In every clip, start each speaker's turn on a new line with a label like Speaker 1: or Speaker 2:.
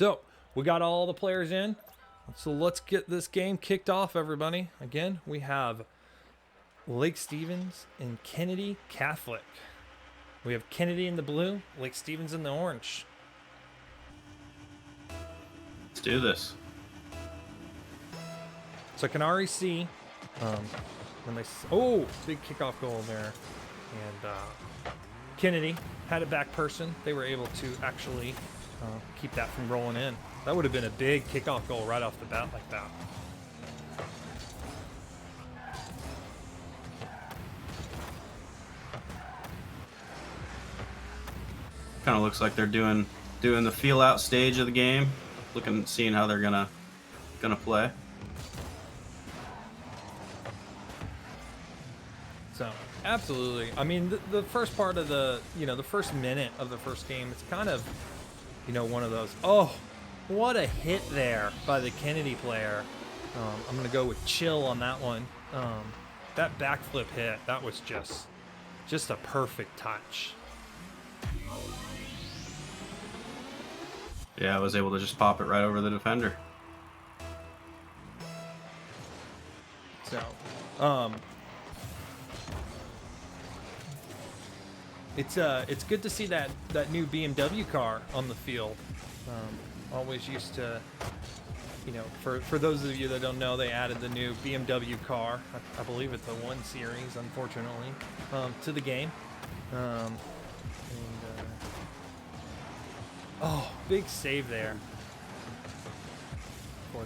Speaker 1: So we got all the players in. So let's get this game kicked off, everybody. Again, we have Lake Stevens and Kennedy Catholic. We have Kennedy in the blue, Lake Stevens in the orange.
Speaker 2: Let's do this.
Speaker 1: So I can already see when they big kickoff goal there, and Kennedy had it back person. They were able to actually keep that from rolling in. That would have been a big kickoff goal right off the bat like that.
Speaker 2: Kind of looks like they're doing the feel out stage of the game, seeing how they're gonna play.
Speaker 1: So absolutely. I mean, the first part of the first minute of the first game, it's kind of one of those. Oh, what a hit there by the Kennedy player. I'm gonna go with chill on that one. That backflip hit, that was just a perfect touch.
Speaker 2: Yeah, I was able to just pop it right over the defender.
Speaker 1: So, it's good to see that new BMW car on the field. Always used to, for those of you that don't know, they added the new BMW car. I believe it's the 1 Series, unfortunately, to the game. Oh, big save there for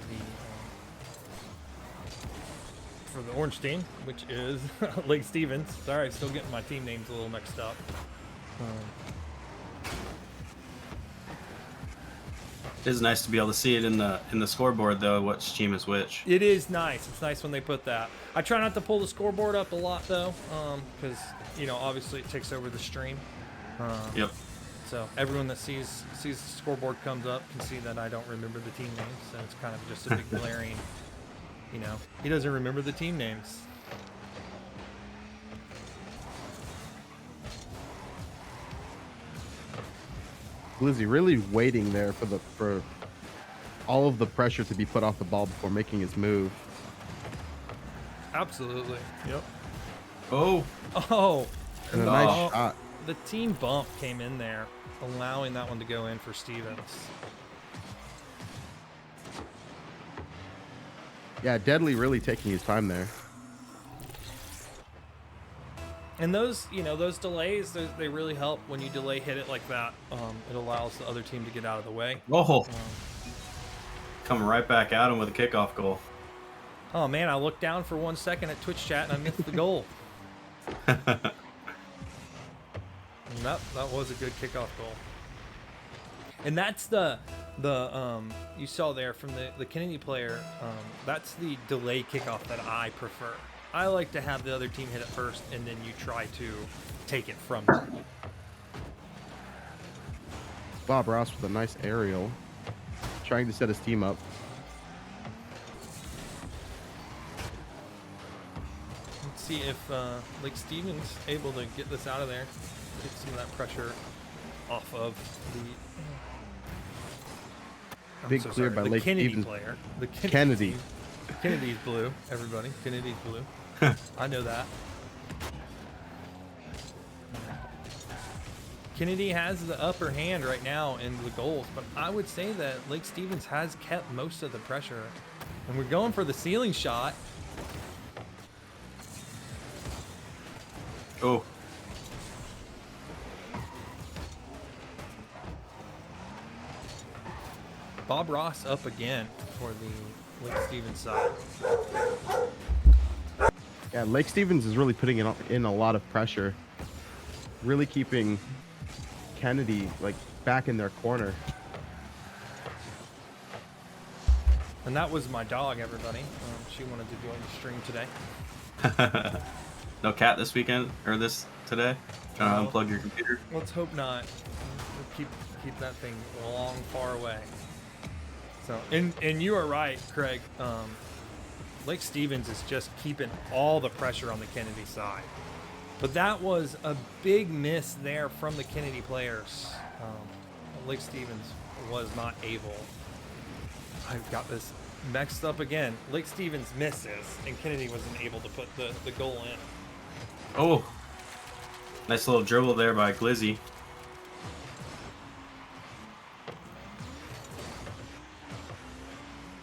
Speaker 1: the orange team, which is Lake Stevens. Sorry, still getting my team names a little mixed up.
Speaker 2: It is nice to be able to see it in the scoreboard, though, which team is which.
Speaker 1: It is nice. It's nice when they put that. I try not to pull the scoreboard up a lot, though, because obviously it takes over the stream.
Speaker 2: Yep.
Speaker 1: So everyone that sees the scoreboard comes up can see that I don't remember the team names, so it's kind of just a big glaring. He doesn't remember the team names.
Speaker 3: Glizzy really waiting there for all of the pressure to be put off the ball before making his move.
Speaker 1: Absolutely. Yep.
Speaker 2: Oh,
Speaker 3: And a nice shot.
Speaker 1: The team bump came in there, allowing that one to go in for Stevens.
Speaker 3: Yeah, Deadly really taking his time there.
Speaker 1: And those delays, they really help when you delay hit it like that. It allows the other team to get out of the way.
Speaker 2: oh, coming right back at him with a kickoff goal.
Speaker 1: Oh man, I looked down for 1 second at Twitch chat and I missed the goal. And that was a good kickoff goal. And that's the you saw there from the Kennedy player. That's the delay kickoff that I prefer. I like to have the other team hit it first, and then you try to take it from them.
Speaker 3: Bob Ross with a nice aerial, trying to set his team up.
Speaker 1: Let's see if Lake Stevens able to get this out of there, get some of that pressure off of the
Speaker 3: Big clear by Lake
Speaker 1: Kennedy
Speaker 3: Stevens.
Speaker 1: player. The
Speaker 3: Kennedy.
Speaker 1: Kennedy's blue, everybody. Kennedy's blue. I know that. Kennedy has the upper hand right now in the goals, but I would say that Lake Stevens has kept most of the pressure. And we're going for the ceiling shot.
Speaker 2: Oh.
Speaker 1: Bob Ross up again for the Lake Stevens side.
Speaker 3: Yeah, Lake Stevens is really putting in a lot of pressure, really keeping Kennedy back in their corner.
Speaker 1: And that was my dog, everybody. She wanted to join the stream today.
Speaker 2: No cat this weekend or this today? Trying to unplug your computer?
Speaker 1: Let's hope not. We'll keep that thing long, far away. So, and you are right, Craig. Lake Stevens is just keeping all the pressure on the Kennedy side. But that was a big miss there from the Kennedy players. Lake Stevens was not able. I've got this mixed up again. Lake Stevens misses, and Kennedy wasn't able to put the goal in.
Speaker 2: Oh, nice little dribble there by Glizzy.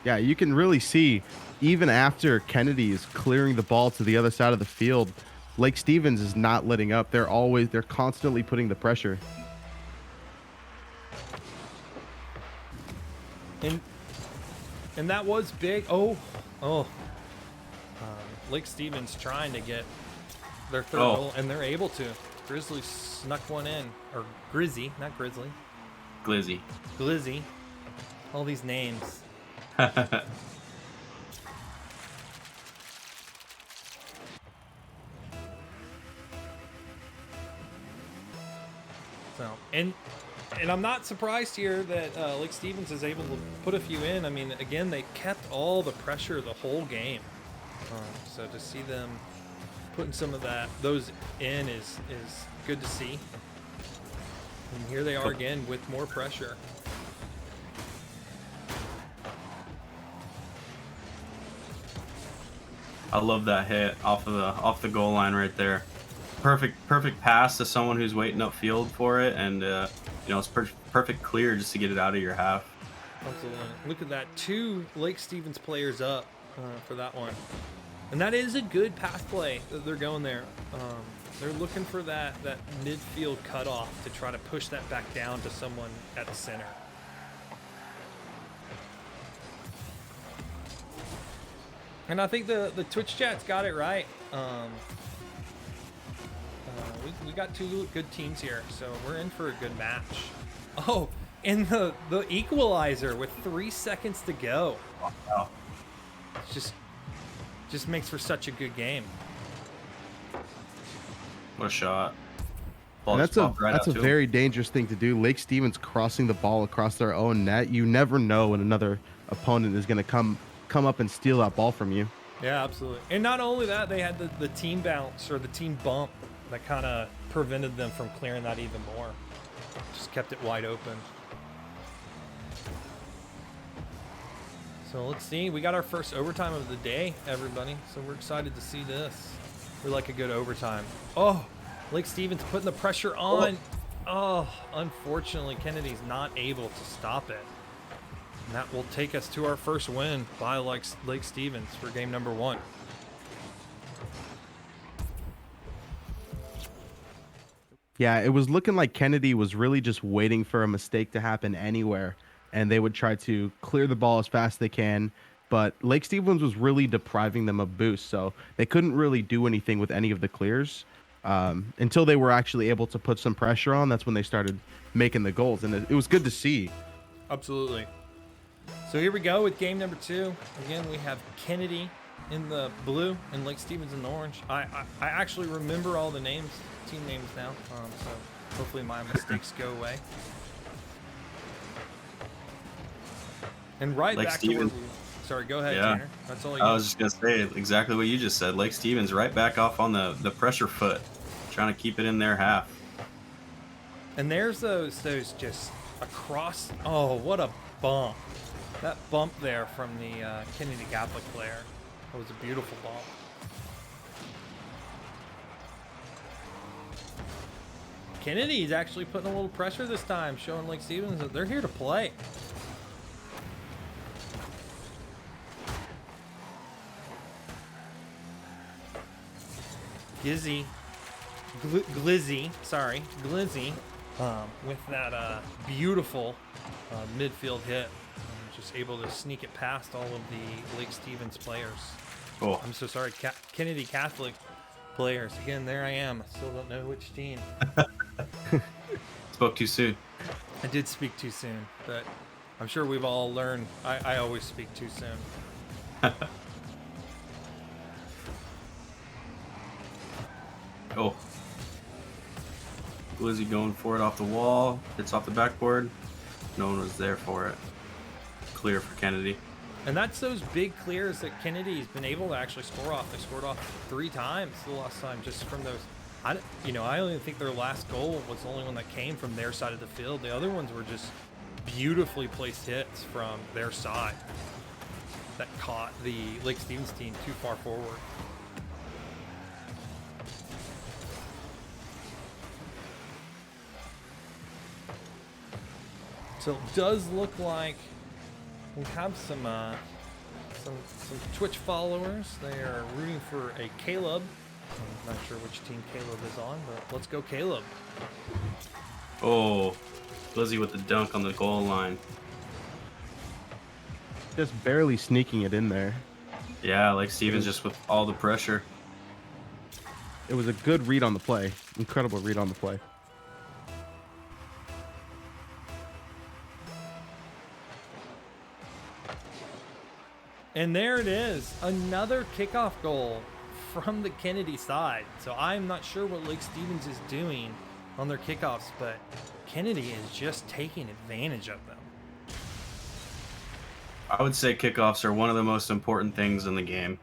Speaker 3: Yeah, you can really see, even after Kennedy is clearing the ball to the other side of the field, Lake Stevens is not letting up. They're constantly putting the pressure.
Speaker 1: And that was big. Lake Stevens trying to get their third goal, and they're able to. Grizzly snuck one in, or Grizzy, not Grizzly.
Speaker 2: Glizzy.
Speaker 1: Glizzy. All these names. So, and I'm not surprised here that Lake Stevens is able to put a few in. I mean, again, they kept all the pressure the whole game. So to see them putting some of those in is good to see. And here they are again with more pressure.
Speaker 2: I love that hit off the goal line right there. Perfect pass to someone who's waiting upfield for it, and it's perfect clear just to get it out of your half.
Speaker 1: Absolutely. Look at that, 2 Lake Stevens players up for that one, and that is a good pass play that they're going there. They're looking for that midfield cutoff to try to push that back down to someone at the center. And I think the Twitch chat's got it right. We got 2 good teams here, so we're in for a good match. Oh, and the equalizer with 3 seconds to go.
Speaker 2: Wow.
Speaker 1: It's just makes for such a good game.
Speaker 2: What a shot.
Speaker 3: And that's a very dangerous thing to do. Lake Stevens crossing the ball across their own net. You never know when another opponent is going to come up and steal that ball from you.
Speaker 1: Yeah, absolutely. And not only that, they had the team bounce or the team bump that kind of prevented them from clearing that even more. Just kept it wide open. So let's see. We got our first overtime of the day, everybody. So we're excited to see this. We like a good overtime. Oh, Lake Stevens putting the pressure on. Oh, unfortunately, Kennedy's not able to stop it. And that will take us to our first win by Lake Stevens for game number 1.
Speaker 3: Yeah, it was looking like Kennedy was really just waiting for a mistake to happen anywhere, and they would try to clear the ball as fast as they can. But Lake Stevens was really depriving them of boost, so they couldn't really do anything with any of the clears until they were actually able to put some pressure on. That's when they started making the goals, and it was good to see.
Speaker 1: Absolutely. So here we go with game number 2. Again, we have Kennedy in the blue and Lake Stevens in the orange. I actually remember all the names, team names now, so hopefully my mistakes go away. And right
Speaker 2: Lake
Speaker 1: back
Speaker 2: Stevens.
Speaker 1: to where sorry, go ahead,
Speaker 2: Yeah.
Speaker 1: Tanner. That's all you
Speaker 2: I was just gonna say exactly what you just said. Lake Stevens right back off on the pressure foot, trying to keep it in their half.
Speaker 1: And there's those just across. Oh, what a bump! That bump there from the Kennedy Catholic player. That was a beautiful bump. Kennedy's actually putting a little pressure this time, showing Lake Stevens that they're here to play. Glizzy, with that beautiful midfield hit, just able to sneak it past all of the Lake Stevens players.
Speaker 2: Oh,
Speaker 1: I'm so sorry, Kennedy Catholic players. Again, there I am. I still don't know which team.
Speaker 2: spoke too soon.
Speaker 1: I did speak too soon, but I'm sure we've all learned. I always speak too soon.
Speaker 2: Oh. Glizzy going for it off the wall. Hits off the backboard. No one was there for it. Clear for Kennedy.
Speaker 1: And that's those big clears that Kennedy's been able to actually score off. They scored off 3 times the last time, just from those I only think their last goal was the only one that came from their side of the field. The other ones were just beautifully placed hits from their side that caught the Lake Stevens team too far forward. So it does look like we have some Twitch followers. They are rooting for a Caleb. I'm not sure which team Caleb is on, but let's go Caleb.
Speaker 2: Oh, Lizzie with the dunk on the goal line.
Speaker 3: Just barely sneaking it in there.
Speaker 2: Yeah, like Stevens just with all the pressure.
Speaker 3: It was a good read on the play. Incredible read on the play.
Speaker 1: And there it is, another kickoff goal from the Kennedy side. So I'm not sure what Lake Stevens is doing on their kickoffs, but Kennedy is just taking advantage of them.
Speaker 2: I would say kickoffs are one of the most important things in the game.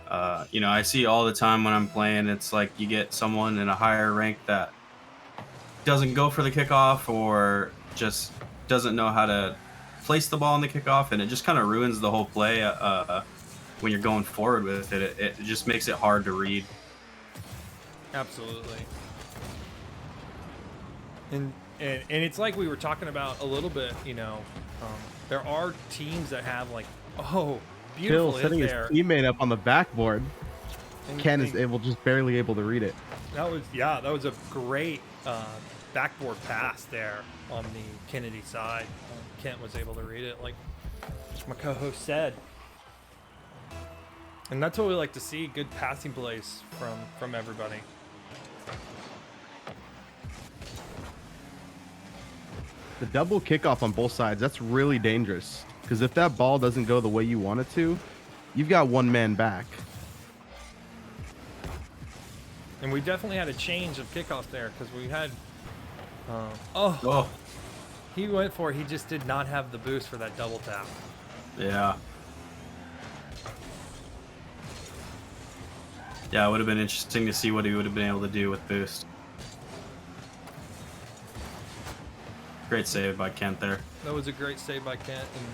Speaker 2: I see all the time when I'm playing, it's like you get someone in a higher rank that doesn't go for the kickoff or just doesn't know how to place the ball in the kickoff, and it just kind of ruins the whole play when you're going forward with it. It just makes it hard to read.
Speaker 1: Absolutely. And it's like we were talking about a little bit, there are teams that have like, beautiful hit
Speaker 3: setting
Speaker 1: there.
Speaker 3: his teammate up on the backboard.
Speaker 1: And
Speaker 3: Ken is just barely able to read it.
Speaker 1: that was a great backboard pass there on the Kennedy side. Kent was able to read it like my co-host said. And that's what we like to see, good passing plays from everybody.
Speaker 3: The double kickoff on both sides, that's really dangerous. Because if that ball doesn't go the way you want it to, you've got one man back.
Speaker 1: And we definitely had a change of kickoff there because we had he went for it. He just did not have the boost for that double tap.
Speaker 2: Yeah. Yeah, it would have been interesting to see what he would have been able to do with boost. Great save by Kent there.
Speaker 1: That was a great save by Kent. And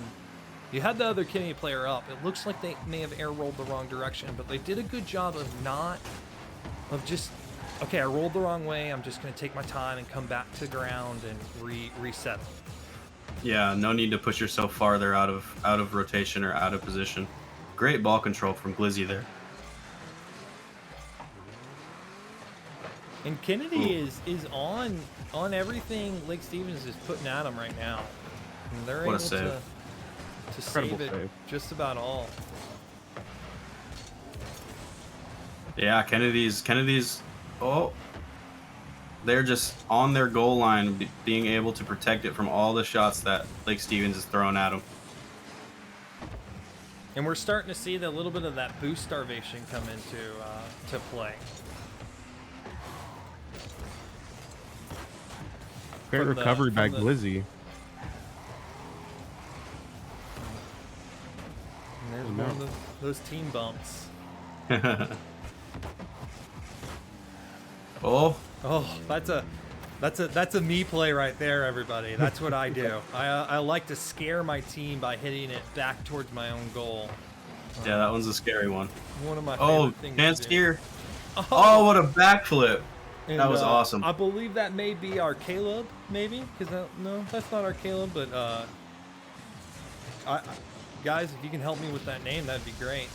Speaker 1: you had the other Kennedy player up. It looks like they may have air rolled the wrong direction, but they did a good job of okay, I rolled the wrong way. I'm just going to take my time and come back to ground and reset.
Speaker 2: Yeah, no need to push yourself farther out of rotation or out of position. Great ball control from Glizzy there.
Speaker 1: And Kennedy is on everything Lake Stevens is putting at him right now. And they're
Speaker 2: What a
Speaker 1: able
Speaker 2: save.
Speaker 1: to
Speaker 3: Incredible
Speaker 1: save it
Speaker 3: save.
Speaker 1: just about all.
Speaker 2: Yeah, Kennedy's they're just on their goal line, being able to protect it from all the shots that Lake Stevens is throwing at them.
Speaker 1: And we're starting to see the little bit of that boost starvation come into to play.
Speaker 3: Great
Speaker 1: From the-
Speaker 3: recovery by
Speaker 1: from the-
Speaker 3: Glizzy.
Speaker 1: And there's one of those team bumps.
Speaker 2: Oh,
Speaker 1: That's a me play right there, everybody. That's what I do. I like to scare my team by hitting it back towards my own goal.
Speaker 2: yeah, that one's a scary one.
Speaker 1: One of my favorite things.
Speaker 2: Chance
Speaker 1: to do.
Speaker 2: here. Oh, what a backflip.
Speaker 1: And,
Speaker 2: That was awesome.
Speaker 1: I believe that may be our Caleb, maybe, because no, that's not our Caleb. But guys, if you can help me with that name, that'd be great.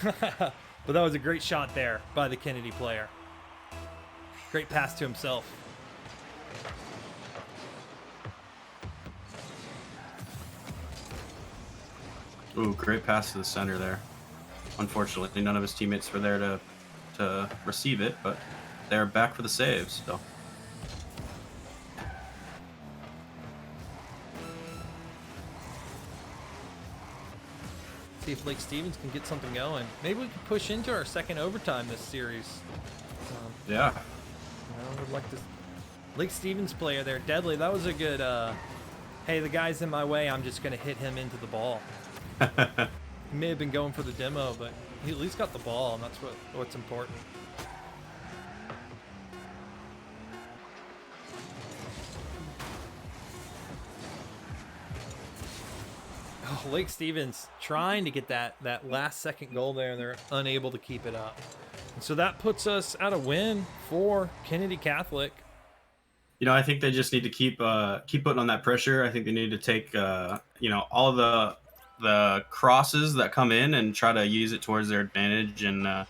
Speaker 1: But that was a great shot there by the Kennedy player. Great pass to himself.
Speaker 2: Ooh, great pass to the center there. Unfortunately, none of his teammates were there to receive it, but they're back for the saves. So
Speaker 1: See if Lake Stevens can get something going. Maybe we can push into our second overtime this series.
Speaker 2: yeah,
Speaker 1: I would like to. Lake Stevens player there, Deadly. That was a good. Hey, the guy's in my way. I'm just gonna hit him into the ball. He may have been going for the demo, but he at least got the ball, and that's what's important. Lake Stevens trying to get that last second goal there, and they're unable to keep it up. And so that puts us at a win for Kennedy Catholic.
Speaker 2: You know, I think they just need to keep putting on that pressure. I think they need to take all the crosses that come in and try to use it towards their advantage, and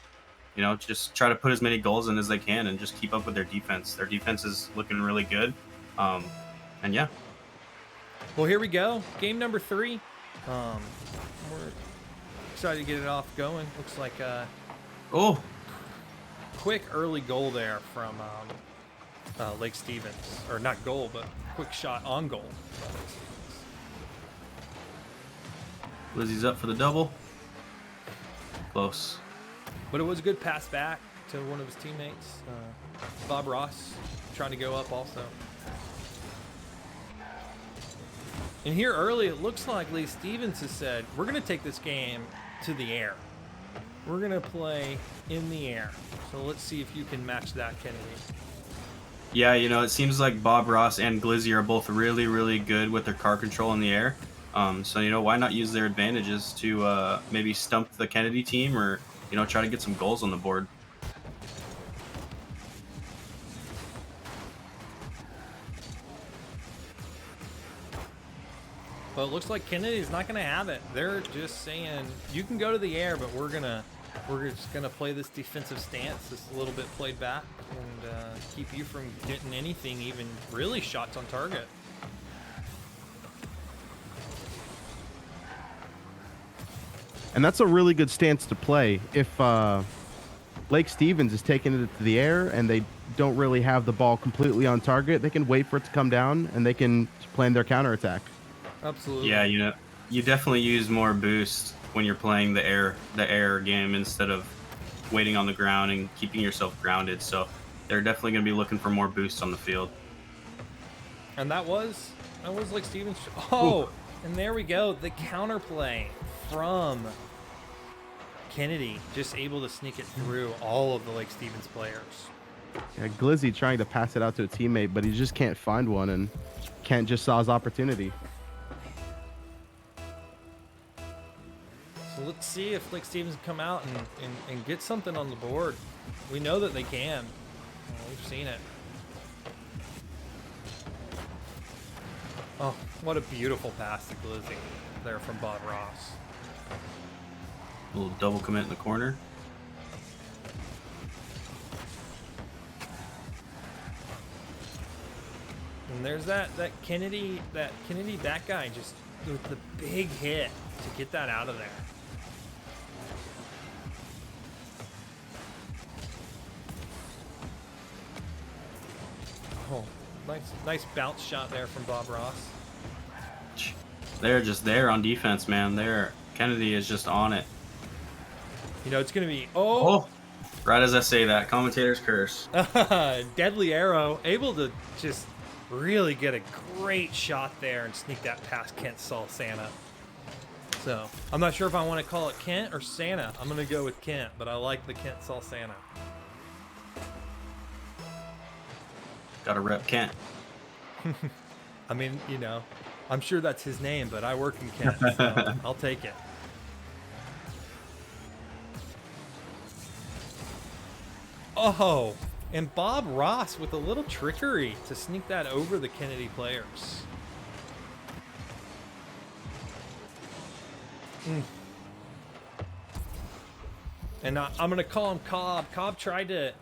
Speaker 2: just try to put as many goals in as they can and just keep up with their defense. Their defense is looking really good. And yeah.
Speaker 1: Well, here we go. Game number 3. We're excited to get it off going. Looks like a quick early goal there from Lake Stevens. Or not goal, but quick shot on goal.
Speaker 2: Lizzie's up for the double. Close.
Speaker 1: But it was a good pass back to one of his teammates. Bob Ross trying to go up also. And here early, it looks like Lee Stevens has said, we're going to take this game to the air. We're going to play in the air. So let's see if you can match that, Kennedy.
Speaker 2: Yeah, it seems like Bob Ross and Glizzy are both really, really good with their car control in the air. So, why not use their advantages to maybe stump the Kennedy team or, try to get some goals on the board.
Speaker 1: Well, it looks like Kennedy's not going to have it. They're just saying, you can go to the air, but we're just gonna play this defensive stance, this a little bit played back, and keep you from getting anything, even really shots on target.
Speaker 3: And that's a really good stance to play. If Lake Stevens is taking it to the air and they don't really have the ball completely on target, they can wait for it to come down and they can plan their counterattack.
Speaker 1: Absolutely.
Speaker 2: Yeah, you definitely use more boost when you're playing the air game instead of waiting on the ground and keeping yourself grounded. So they're definitely going to be looking for more boosts on the field.
Speaker 1: And that was Lake Stevens. Oh, and there we go. The counterplay from Kennedy, just able to sneak it through all of the Lake Stevens players.
Speaker 3: Yeah, Glizzy trying to pass it out to a teammate, but he just can't find one, and Kent just saw his opportunity.
Speaker 1: So let's see if Lake Stevens can come out and get something on the board. We know that they can. We've seen it. Oh, what a beautiful pass to Glizzy there from Bob Ross.
Speaker 2: A little double commit in the corner.
Speaker 1: And there's that Kennedy, that guy just with the big hit to get that out of there. Oh, nice bounce shot there from Bob Ross.
Speaker 2: They're just there on defense, man. Kennedy is just on it.
Speaker 1: It's going to be...
Speaker 2: Right as I say that, commentator's curse.
Speaker 1: Deadly arrow, able to just really get a great shot there and sneak that past Kent saw Santa. So, I'm not sure if I want to call it Kent or Santa. I'm going to go with Kent, but I like the Kent saw Santa.
Speaker 2: Got to rep Kent.
Speaker 1: I mean, I'm sure that's his name, but I work in Kent, so I'll take it. Oh, and Bob Ross with a little trickery to sneak that over the Kennedy players. And I'm going to call him Cobb. Cobb tried to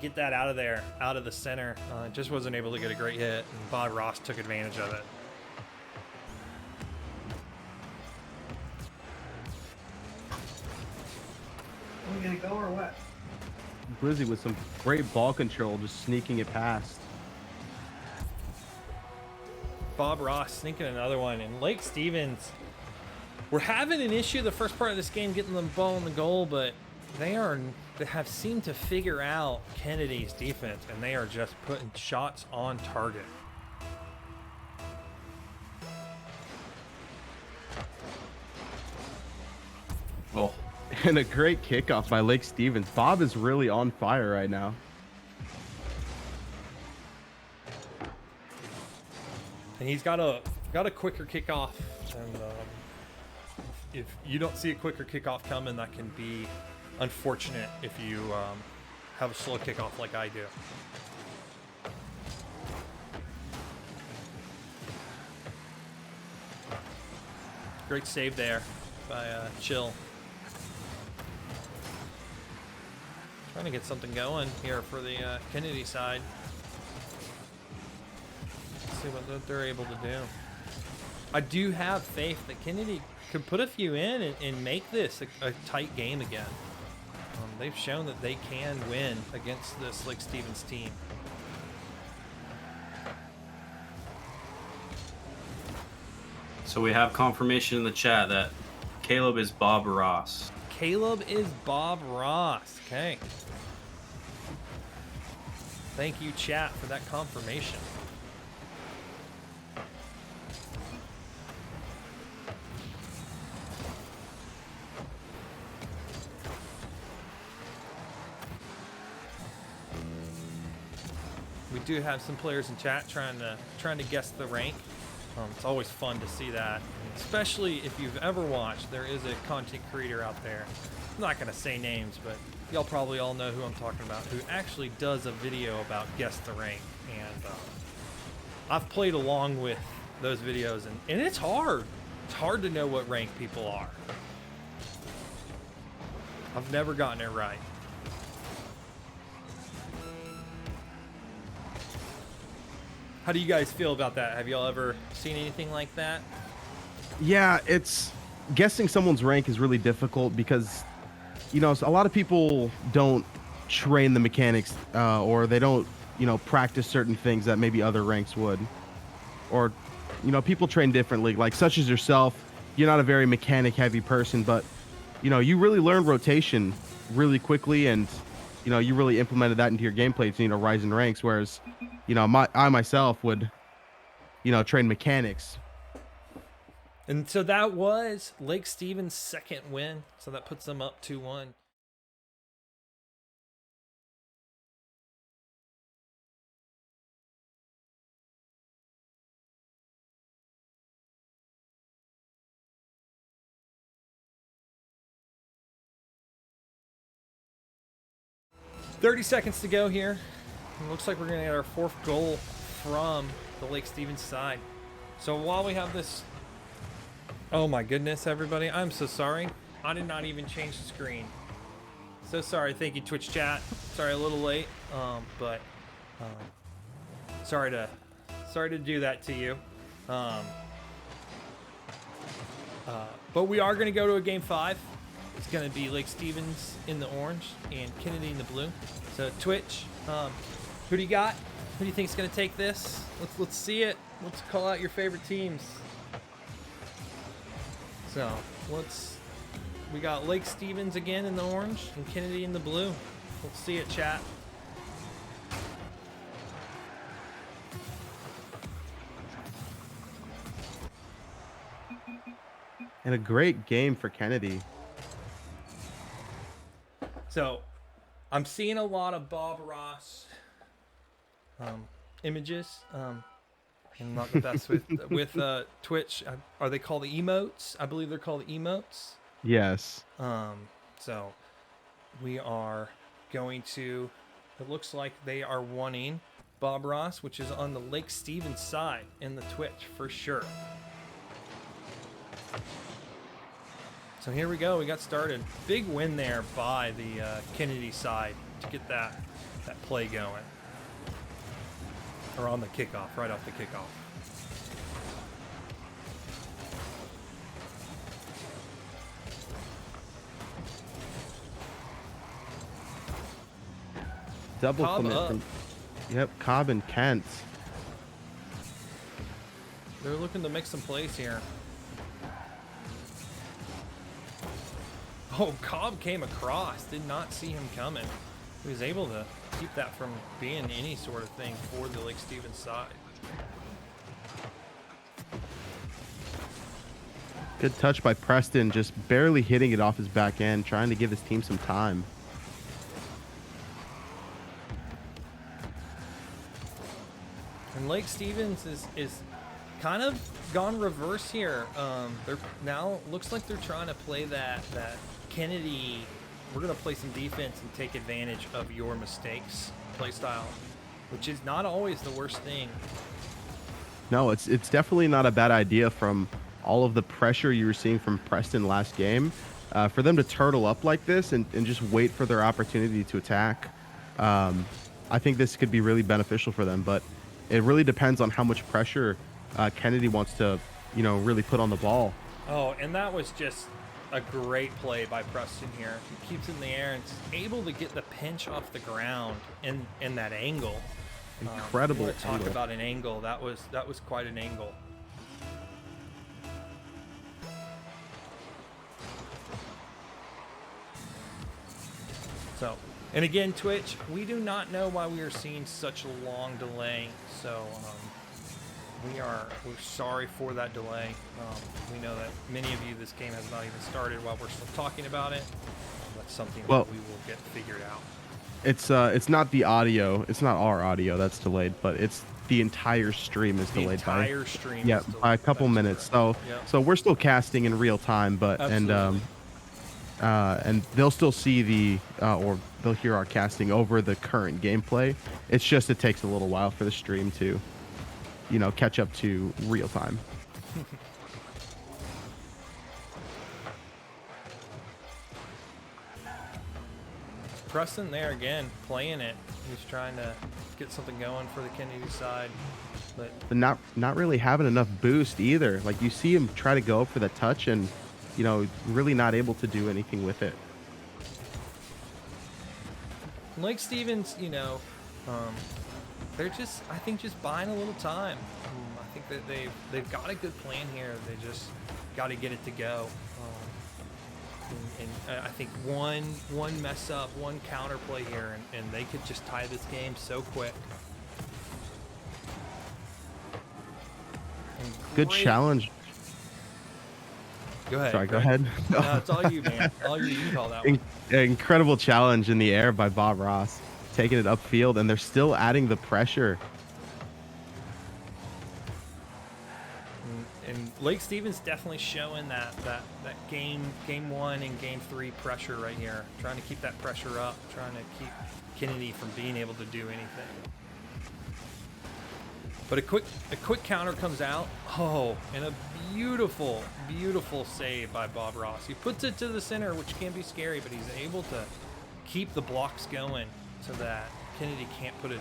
Speaker 1: get that out of there, out of the center. Just wasn't able to get a great hit, and Bob Ross took advantage of it.
Speaker 4: Are we going to go or what?
Speaker 3: Glizzy with some great ball control, just sneaking it past.
Speaker 1: Bob Ross sneaking another one, and Lake Stevens, we're having an issue the first part of this game getting the ball in the goal, but they have seemed to figure out Kennedy's defense, and they are just putting shots on target.
Speaker 2: Oh.
Speaker 3: And a great kickoff by Lake Stevens. Bob is really on fire right now.
Speaker 1: And he's got a quicker kickoff, and if you don't see a quicker kickoff coming, that can be unfortunate if you have a slow kickoff like I do. Great save there by Chill. Trying to get something going here for the Kennedy side. Let's see what they're able to do. I do have faith that Kennedy could put a few in and make this a tight game again. They've shown that they can win against this Lake Stevens team.
Speaker 2: So we have confirmation in the chat that Caleb is Bob Ross.
Speaker 1: Caleb is Bob Ross. Okay. Thank you, chat, for that confirmation. We do have some players in chat trying to guess the rank. It's always fun to see that, especially if you've ever watched. There is a content creator out there. I'm not gonna say names, but y'all probably all know who I'm talking about, who actually does a video about guess the rank. And I've played along with those videos, and it's hard. It's hard to know what rank people are. I've never gotten it right. How do you guys feel about that? Have y'all ever seen anything like that?
Speaker 3: Yeah, it's guessing someone's rank is really difficult because, you know, a lot of people don't train the mechanics or they don't, you know, practice certain things that maybe other ranks would. Or, you know, people train differently, like such as yourself. You're not a very mechanic heavy person, but, you know, you really learn rotation really quickly and, you know, you really implemented that into your gameplay to, you know, rise in ranks. Whereas, you know, I myself would, you know, train mechanics.
Speaker 1: And so that was Lake Stevens' second win. So that puts them up 2-1. "30 seconds to go here. It looks like we're going to get our fourth goal from the Lake Stevens side. So while we have this... Oh my goodness, everybody. I'm so sorry. I did not even change the screen. So sorry. Thank you, Twitch chat. Sorry, a little late. But sorry to do that to you. But we are going to go to a game 5. It's going to be Lake Stevens in the orange and Kennedy in the blue. So Twitch, who do you got? Who do you think is going to take this? Let's see it. Let's call out your favorite teams. So we got Lake Stevens again in the orange and Kennedy in the blue. Let's see it, chat.
Speaker 3: And a great game for Kennedy.
Speaker 1: So I'm seeing a lot of Bob Ross images. I'm not the best with Twitch. Are they called the emotes? I believe they're called emotes.
Speaker 3: Yes.
Speaker 1: So we are going to... It looks like they are wanting Bob Ross, which is on the Lake Stevens side in the Twitch for sure. So here we go. We got started. Big win there by the Kennedy side to get that play going. Or on the kickoff, right off the kickoff.
Speaker 3: Double
Speaker 1: Cobb
Speaker 3: commit
Speaker 1: up.
Speaker 3: from, yep, Cobb and Kent.
Speaker 1: They're looking to make some plays here. Oh, Cobb came across. Did not see him coming. He was able to keep that from being any sort of thing for the Lake Stevens side.
Speaker 3: Good touch by Preston, just barely hitting it off his back end, trying to give his team some time.
Speaker 1: And Lake Stevens is kind of gone reverse here. They're now looks like they're trying to play that Kennedy. We're gonna play some defense and take advantage of your mistakes play style, which is not always the worst thing.
Speaker 3: No, it's definitely not a bad idea from all of the pressure you were seeing from Preston last game. For them to turtle up like this and just wait for their opportunity to attack. I think this could be really beneficial for them, but it really depends on how much pressure Kennedy wants to, really put on the ball.
Speaker 1: Oh, and that was just a great play by Preston here. He keeps it in the air and is able to get the pinch off the ground in that angle.
Speaker 3: Incredible.
Speaker 1: You want to talk
Speaker 3: angle.
Speaker 1: about an angle. That was quite an angle. So, and again, Twitch, we do not know why we are seeing such a long delay. So, we're sorry for that delay. We know that many of you, this game has not even started while we're still talking about it. That's something that we will get figured out.
Speaker 3: It's not the audio. It's not our audio that's delayed, but it's the entire stream is delayed by.
Speaker 1: The entire stream.
Speaker 3: Yeah,
Speaker 1: is delayed.
Speaker 3: by a couple minutes.
Speaker 1: Correct.
Speaker 3: So we're still casting in real time, but
Speaker 1: Absolutely.
Speaker 3: and they'll still see the or they'll hear our casting over the current gameplay. It's just it takes a little while for the stream to, catch up to real time.
Speaker 1: Preston there again, playing it. He's trying to get something going for the Kennedy side, but
Speaker 3: not really having enough boost either. Like you see him try to go for the touch and, really not able to do anything with it.
Speaker 1: Lake Stevens, they're just, I think, just buying a little time. I think that they've got a good plan here. They just got to get it to go. And I think one mess up, one counter play here, and they could just tie this game so quick.
Speaker 3: Good challenge.
Speaker 1: Go ahead.
Speaker 3: Sorry, go
Speaker 1: Greg.
Speaker 3: ahead.
Speaker 1: No, it's all you, man. All you can call that one.
Speaker 3: Incredible challenge in the air by Bob Ross, taking it upfield, and they're still adding the pressure.
Speaker 1: And Lake Stevens definitely showing that game 1 and game 3 pressure right here, trying to keep that pressure up, trying to keep Kennedy from being able to do anything. But a quick counter comes out. Oh, and a beautiful save by Bob Ross. He puts it to the center, which can be scary, but he's able to keep the blocks going so that Kennedy can't put it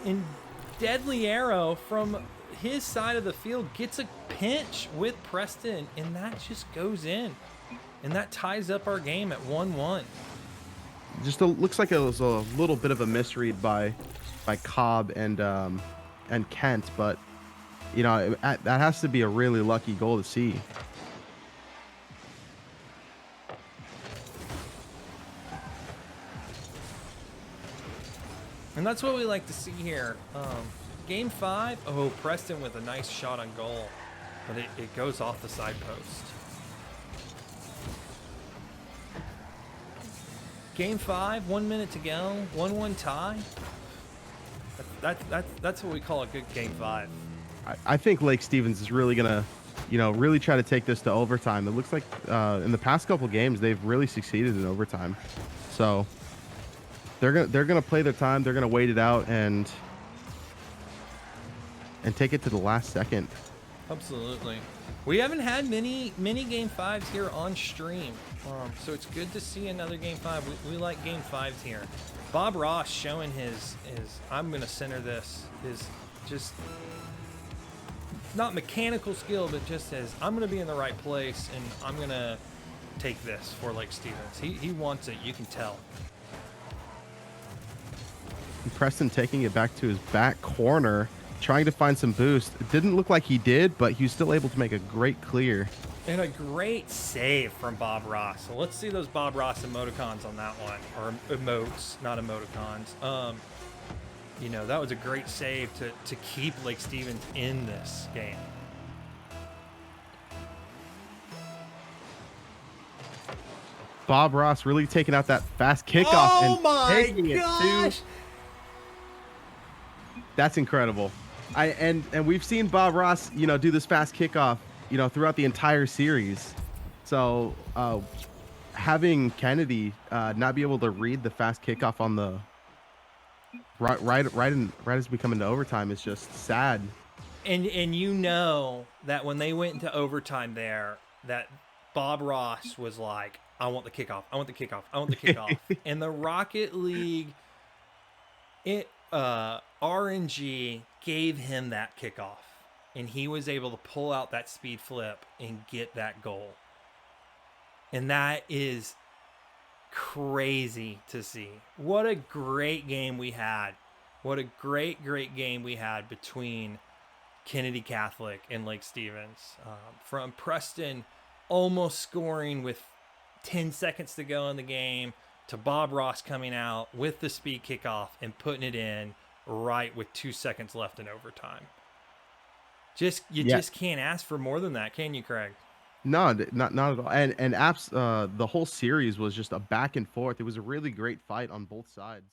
Speaker 1: in. And deadly arrow from his side of the field gets a pinch with Preston, and that just goes in. And that ties up our game at 1-1.
Speaker 3: Just looks like it was a little bit of a misread by Cobb and Kent, but that has to be a really lucky goal to see.
Speaker 1: And that's what we like to see here. Game 5, oh, Preston with a nice shot on goal, but it goes off the side post. Game 5, 1 minute to go, 1-1 tie. That's what we call a good game 5.
Speaker 3: I think Lake Stevens is really gonna, really try to take this to overtime. It looks like in the past couple games they've really succeeded in overtime. So they're gonna play their time. They're gonna wait it out and take it to the last second.
Speaker 1: Absolutely. We haven't had many game 5s here on stream, so it's good to see another game 5. We like game 5s here. Bob Ross showing his I'm gonna center this, his just not mechanical skill, but just as I'm gonna be in the right place and I'm gonna take this for Lake Stevens. He wants it, you can tell.
Speaker 3: And Preston taking it back to his back corner, trying to find some boost. It didn't look like he did, but he was still able to make a great clear.
Speaker 1: And a great save from Bob Ross. So let's see those Bob Ross emoticons on that one. Or emotes, not emoticons. That was a great save to keep Lake Stevens in this game.
Speaker 3: Bob Ross really taking out that fast kickoff and taking it to. That's incredible. And we've seen Bob Ross, do this fast kickoff, throughout the entire series. So having Kennedy not be able to read the fast kickoff on the right as we come into overtime is just sad.
Speaker 1: And you know that when they went into overtime there, that Bob Ross was like, I want the kickoff. I want the kickoff. I want the kickoff. And the Rocket League RNG gave him that kickoff. And he was able to pull out that speed flip and get that goal. And that is crazy to see. What a great game we had. What a great game we had between Kennedy Catholic and Lake Stevens. From Preston almost scoring with 10 seconds to go in the game to Bob Ross coming out with the speed kickoff and putting it in right with 2 seconds left in overtime. Just can't ask for more than that, can you, Craig?
Speaker 3: No, not at all. And the whole series was just a back and forth. It was a really great fight on both sides.